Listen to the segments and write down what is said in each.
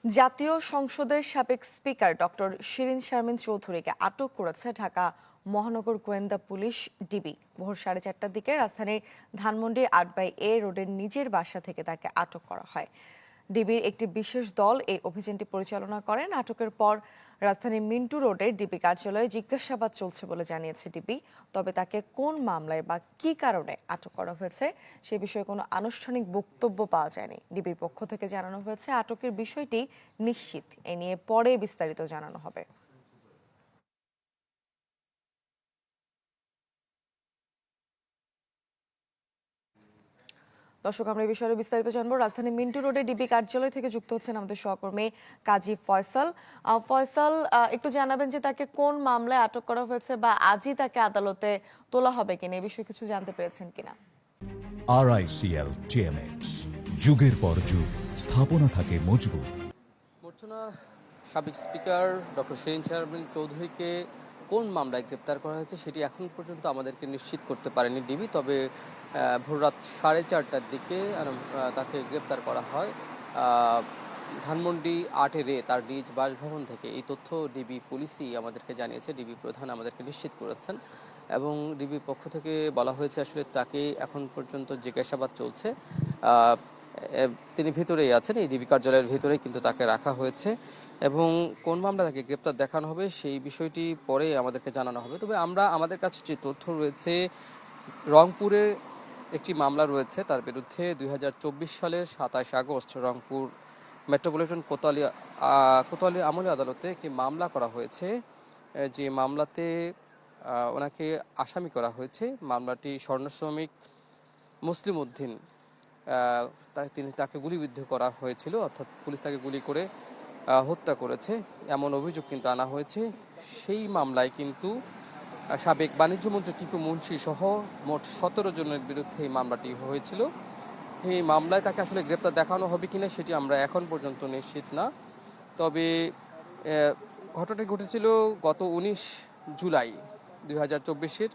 জাতীয় সংসদের সাবেক স্পিকার ডক্টর শিরীন শারমিন চৌধুরীকে আটক করেছে ঢাকা মহানগর গোয়েন্দা পুলিশ ডিবি। ভোর 4:30টার দিকে রাজধানীর ধানমন্ডির ৮/এ রোডের নিজের বাসা থেকে তাকে আটক করা হয়। ডিবির একটি বিশেষ দল এই অভিযানটি পরিচালনা করেন। আটকের পর রাজধানীর মিন্টু রোডের ডিবি কার্যালয়ে জিজ্ঞাসাবাদ চলছে বলে জানিয়েছে ডিবি। তবে তাকে কোন মামলায় বা কী কারণে আটক করা হয়েছে সে বিষয়ে কোনো আনুষ্ঠানিক বক্তব্য পাওয়া যায়নি। ডিবির পক্ষ থেকে জানানো হয়েছে আটকের বিষয়টি নিশ্চিত, এ নিয়ে পরে বিস্তারিত জানানো হবে। দর্শক, আমরা এই বিষয়ে বিস্তারিত জানবো। রাজধানী মিন্টু রোডে ডিবি কার্যালয় থেকে যুক্ত হচ্ছেন আমাদের সহকর্মী কাজী ফয়সাল। ফয়সাল, একটু জানাবেন যে তাকে কোন মামলায় আটক করা হয়েছে বা আজই তাকে আদালতে তোলা হবে কিনা, এই বিষয়ে কিছু জানতে পেরেছেন কিনা? RICL TMX, যুগের পর যুগ স্থাপনা থাকে মজবুত। মর্চনা, সাবেক স্পিকার ডক্টর শিরীন শারমিন চৌধুরীকে কোন মামলায় গ্রেপ্তার করা হয়েছে সেটি এখন পর্যন্ত আমাদেরকে নিশ্চিত করতে পারেনি ডিবি। তবে ভোররাত 4:30টার দিকে তাকে গ্রেপ্তার করা হয় ধানমন্ডি ৮-এ তার নিজ বাসভবন থেকে। এই তথ্য ডিবি পুলিশই আমাদেরকে জানিয়েছে, ডিবি প্রধান আমাদেরকে নিশ্চিত করেছেন। এবং ডিবির পক্ষ থেকে বলা হয়েছে আসলে তাকে এখন পর্যন্ত জিজ্ঞাসাবাদ চলছে। তিনি ভিতরেই আছেন, এই ডিবি কার্যালয়ের ভিতরেই কিন্তু তাকে রাখা হয়েছে। এবং কোন মামলা তাকে গ্রেপ্তার দেখানো হবে সেই বিষয়টি পরে আমাদেরকে জানানো হবে। তবে আমাদের কাছে যে তথ্য রয়েছে, রংপুরে একটি মামলা রয়েছে তার বিরুদ্ধে 2024 সালের 27 আগস্ট রংপুর মেট্রোপলিটন কোতোয়ালি আমলি আদালতে একটি মামলা করা হয়েছে। যে মামলাতে ওনাকে আসামি করা হয়েছে। মামলাটি স্বর্ণ শ্রমিক মুসলিম উদ্দিন, তাকে গুলিবিদ্ধ করা হয়েছিল, অর্থাৎ পুলিশ তাকে গুলি করে হত্যা করেছে এমন অভিযোগ কিন্তু আনা হয়েছে। সেই মামলায় কিন্তু সাবেক বাণিজ্যমন্ত্রী টিপু মুন্সি সহ মোট 17 জনের বিরুদ্ধে এই মামলাটি হয়েছিল। এই মামলায় তাকে আসলে গ্রেপ্তার দেখানো হবে কিনা সেটি আমরা এখন পর্যন্ত নিশ্চিত না। তবে ঘটনাটি ঘটেছিল গত 19 জুলাই 2024-এর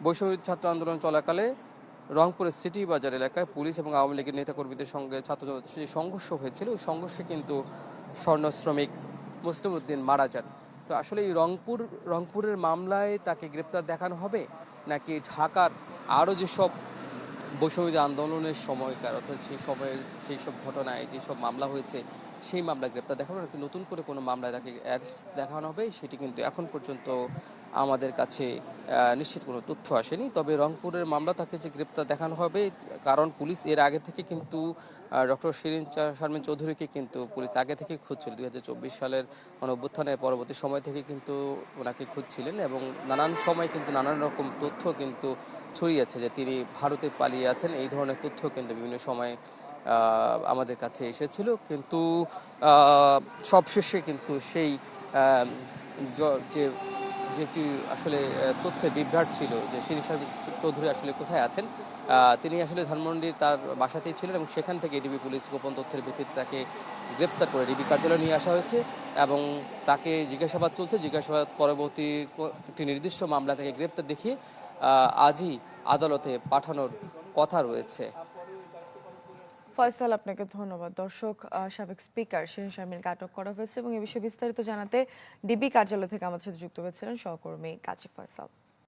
বৈষম্য ছাত্র আন্দোলন চলাকালে রংপুরের সিটি বাজার এলাকায় পুলিশ এবং আওয়ামী লীগের নেতাকর্মীদের সঙ্গে ছাত্রদের যে সংঘর্ষ হয়েছিল, ওই সংঘর্ষে কিন্তু স্বর্ণ শ্রমিক মুসলিম উদ্দিন মারা যান। তো আসলে এই রংপুরের মামলায় তাকে গ্রেপ্তার দেখানো হবে, নাকি ঢাকার আরও যেসব বৈষম্য আন্দোলনের সময়কার, অর্থাৎ সেই সব ঘটনায় যেসব মামলা হয়েছে সেই মামলায় গ্রেপ্তার দেখানো, নাকি নতুন করে কোনো মামলায় তাকে অ্যারেস্ট দেখানো হবে, সেটি কিন্তু এখন পর্যন্ত আমাদের কাছে নিশ্চিত কোনো তথ্য আসেনি। তবে রংপুরের মামলা তাকে যে গ্রেপ্তার দেখানো হবে, কারণ পুলিশ এর আগে থেকে কিন্তু ডক্টর শিরীন শারমিন চৌধুরীকে কিন্তু পুলিশ আগে থেকে খুঁজছিল। 2024 সালের অভ্যুত্থানের পরবর্তী সময় থেকে কিন্তু ওনাকে খুঁজছিলেন এবং নানান সময় কিন্তু নানান রকম তথ্য কিন্তু ছড়িয়েছে যে তিনি ভারতে পালিয়ে আছেন। এই ধরনের তথ্য কিন্তু বিভিন্ন সময় আমাদের কাছে এসেছিল, কিন্তু সবশেষে কিন্তু সেই যে যেটি আসলে তথ্যের বিভ্রাট ছিল যে শিরীন শারমিন চৌধুরী আসলে কোথায় আছেন। তিনি আসলে ধানমন্ডির তার বাসাতেই ছিলেন এবং সেখান থেকে ডিবি পুলিশ গোপন তথ্যের ভিত্তিতে তাকে গ্রেপ্তার করে ডিবি কার্যালয়ে নিয়ে আসা হয়েছে এবং তাকে জিজ্ঞাসাবাদ চলছে। জিজ্ঞাসাবাদ পরবর্তী একটি নির্দিষ্ট মামলা থেকে গ্রেপ্তার দেখিয়ে আজই আদালতে পাঠানোর কথা রয়েছে। ফয়সাল, আপনাকে ধন্যবাদ। দর্শক, সাবেক স্পিকার শিরীন শারমিনকে আটক করা হয়েছে এবং এ বিষয়ে বিস্তারিত জানাতে ডিবি কার্যালয় থেকে আমাদের সাথে যুক্ত হয়েছিলেন সহকর্মী কাজী ফয়সাল।